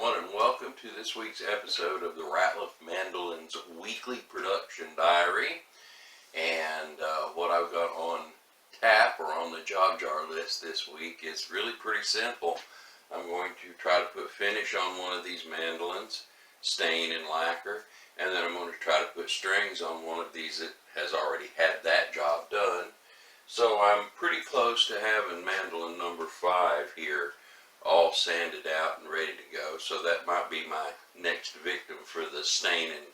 everyone, and welcome to this week's episode of the Ratliff Mandolins weekly production diary. And what I've got on tap or on the job jar list this week is really pretty simple. I'm going to try to put finish on one of these mandolins, stain and lacquer, and then I'm going to try to put strings on one of these that has already had that job done. So I'm pretty close to having mandolin number 5 here all sanded out and ready to go. So that might be my next victim for the stain and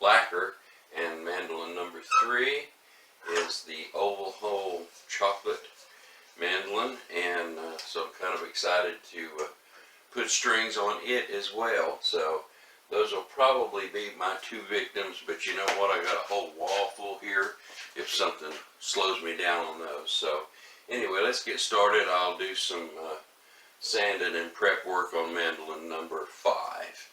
lacquer. And mandolin number 3 is the oval hole chocolate mandolin, and so I'm kind of excited to put strings on it as well. So those will probably be my 2 victims, but you know what, I got a whole wall full here if something slows me down on those. So anyway, let's get started. I'll do some sanding and prep work on mandolin number 5.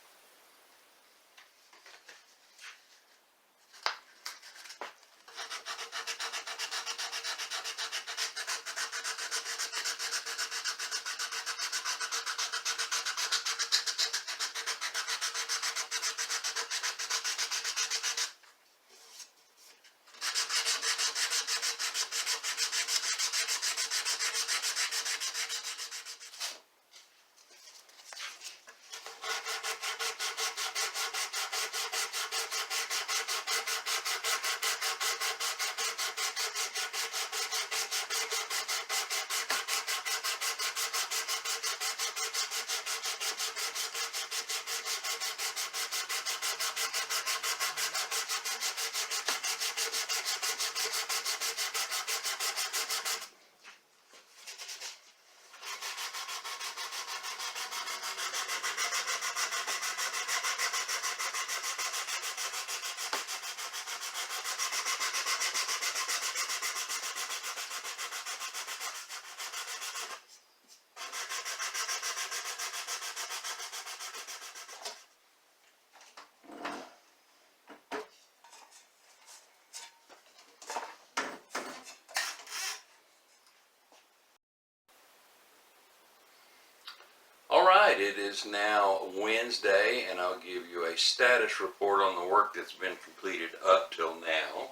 Alright, it is now Wednesday, and I'll give you a status report on the work that's been completed up till now.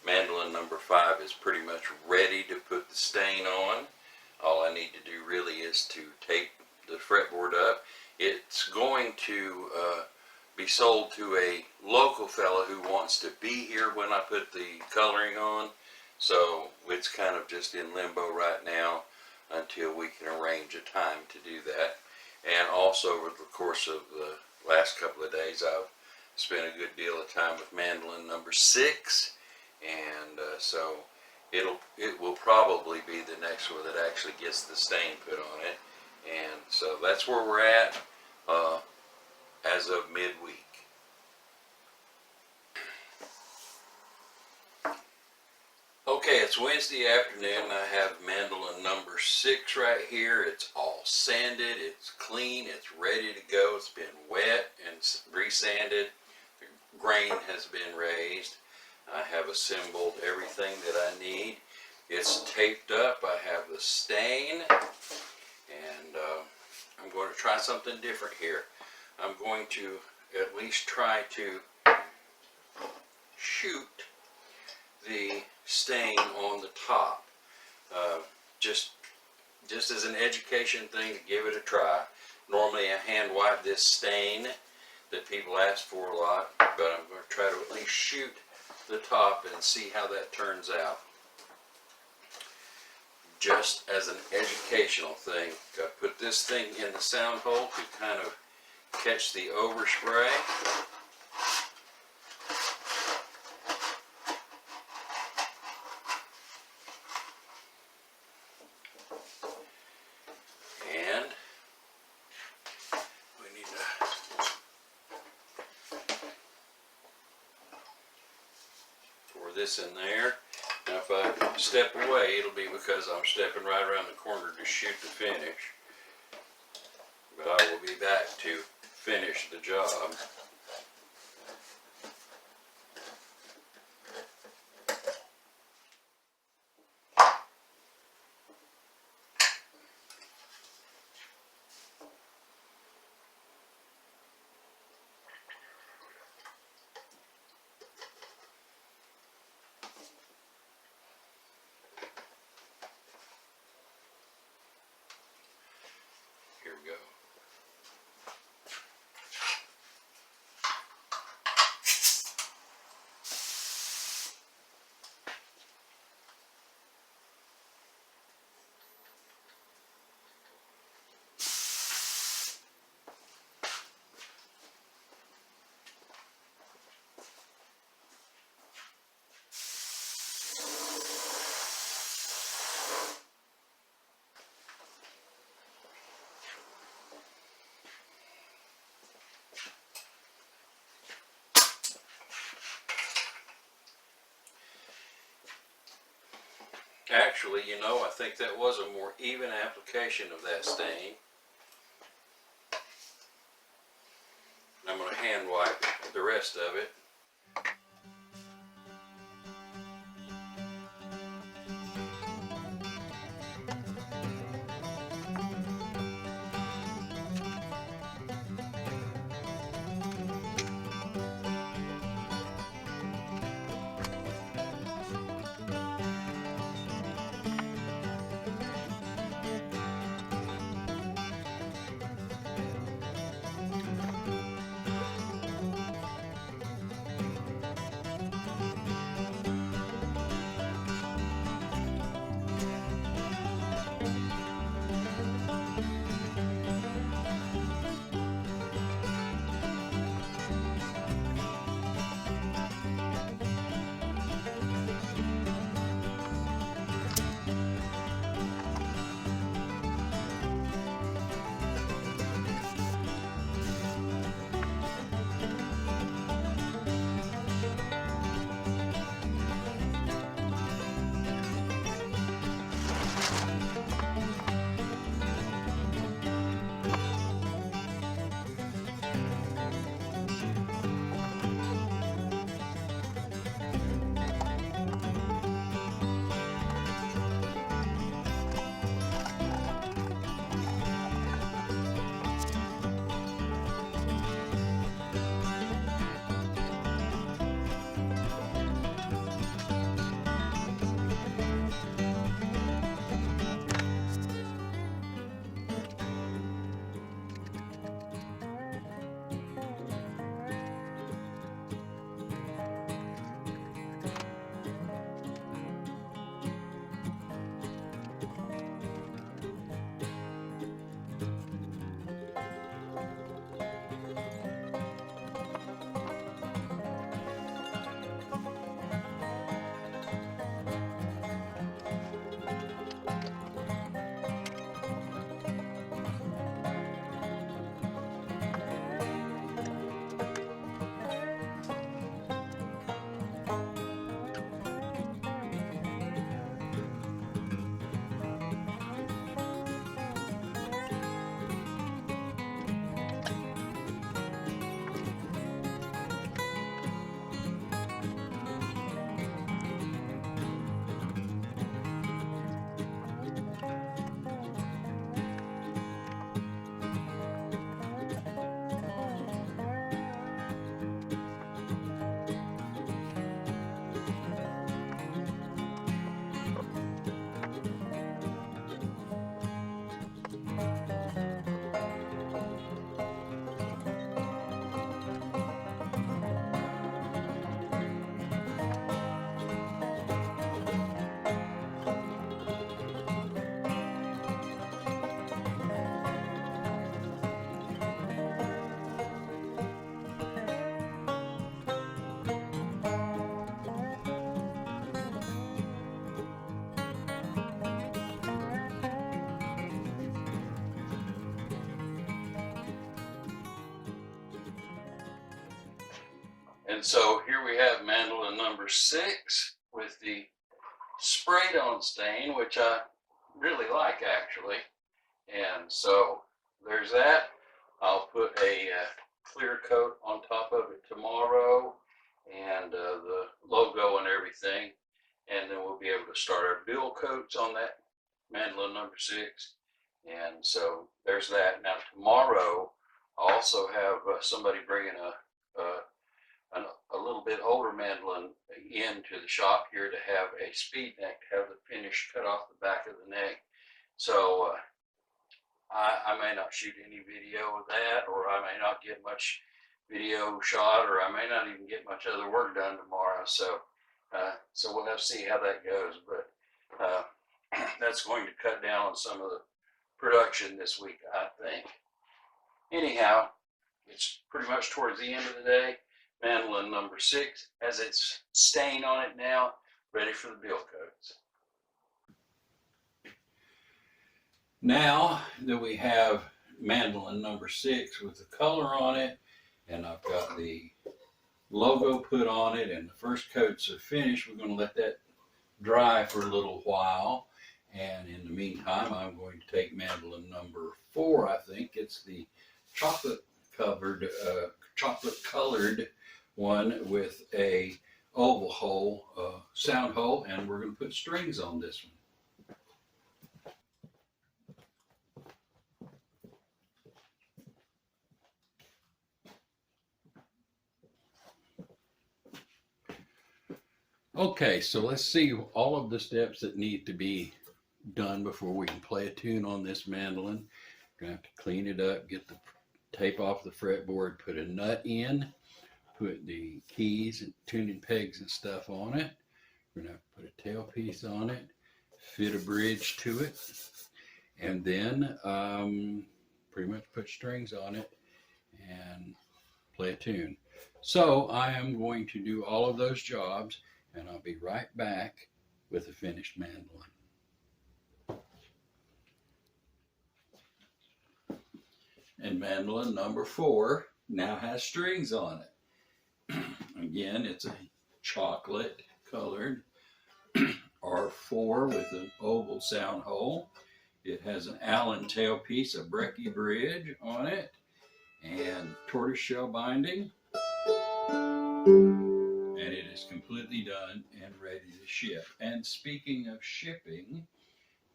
Mandolin number 5 is pretty much ready to put the stain on. All I need to do really is to tape the fretboard up. It's going to be sold to a local fella who wants to be here when I put the coloring on. So it's kind of just in limbo right now until we can arrange a time to do that. And also over the course of the last couple of days, I've spent a good deal of time with mandolin number 6, and so it will probably be the next one that actually gets the stain put on it. And so that's where we're at as of midweek. Okay, it's Wednesday afternoon. I have mandolin number 6 right here. It's all sanded, it's clean, it's ready to go. It's been wet and resanded. The grain has been raised. I have assembled everything that I need. It's taped up. I have the stain, and I'm going to try something different here. I'm going to at least try to shoot the stain on the top, just as an education thing, to give it a try. Normally I hand wipe this stain that people ask for a lot, but I'm going to try to at least shoot the top and see how that turns out. Just as an educational thing, I put this thing in the sound hole to kind of catch the overspray. This in there. Now if I step away, it'll be because I'm stepping right around the corner to shoot the finish. But I will be back to finish the job. Actually, you know, I think that was a more even application of that stain. I'm going to hand wipe the rest of it. And so here we have mandolin number 6 with the sprayed on stain, which I really like actually. And so there's that. I'll put a clear coat on top of it tomorrow, and the logo and everything. And then we'll be able to start our bill coats on that mandolin number 6. And so there's that. Now tomorrow I also have somebody bringing a little bit older mandolin into the shop here to have a speed neck, to have the finish cut off the back of the neck. So I may not shoot any video of that, or I may not get much video shot, or I may not even get much other work done tomorrow. So so we'll have to see how that goes. But that's going to cut down on some of the production this week, I think. Anyhow, it's pretty much towards the end of the day. Mandolin number 6 has its stain on it now, ready for the bill coats. Now that we have mandolin number 6 with the color on it, and I've got the logo put on it, and the first coats are finished, we're going to let that dry for a little while. And in the meantime, I'm going to take mandolin number 4. I think it's the chocolate colored one with a oval hole, sound hole, and we're going to put strings on this one. Okay, so let's see all of the steps that need to be done before we can play a tune on this mandolin. We're going to have to clean it up, get the tape off the fretboard, put a nut in, put the keys and tuning pegs and stuff on it. We're going to have to put a tailpiece on it, fit a bridge to it, and then pretty much put strings on it and play a tune. So I am going to do all of those jobs, and I'll be right back with a finished mandolin. And mandolin number 4 now has strings on it. Again, it's a chocolate colored R4 with an oval sound hole. It has an Allen tailpiece, a Brecky bridge on it, and tortoiseshell binding. And it is completely done and ready to ship. And speaking of shipping,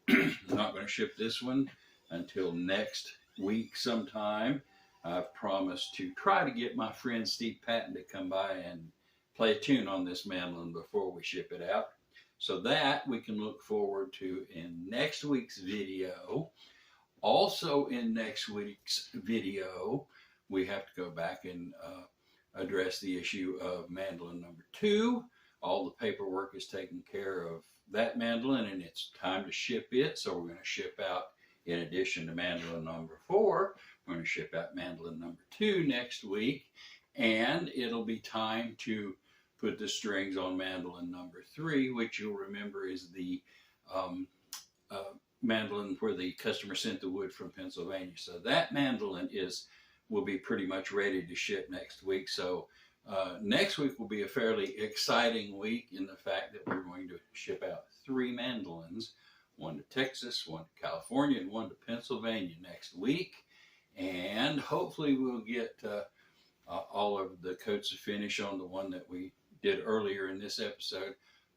I'm not going to ship this one until next week sometime. I've promised to try to get my friend Steve Patton to come by and play a tune on this mandolin before we ship it out. So that we can look forward to in next week's video. Also in next week's video, we have to go back and address the issue of mandolin number 2. All the paperwork is taken care of that mandolin, and it's time to ship it. So we're going to ship out, in addition to mandolin number 4, we're going to ship out mandolin number 2 next week, and it'll be time to put the strings on mandolin number 3, which you'll remember is the mandolin where the customer sent the wood from Pennsylvania. So that mandolin will be pretty much ready to ship next week. So next week will be a fairly exciting week in the fact that we're going to ship out 3 mandolins, one to Texas, one to California, and one to Pennsylvania next week. And hopefully we'll get all of the coats of finish on the one that we did earlier in this episode,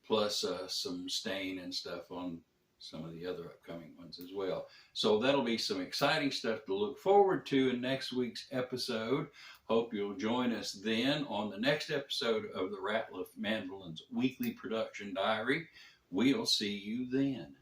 plus some stain and stuff on some of the other upcoming ones as well. So that'll be some exciting stuff to look forward to in next week's episode. Hope you'll join us then on the next episode of the Ratliff Mandolins Weekly Production Diary. We'll see you then.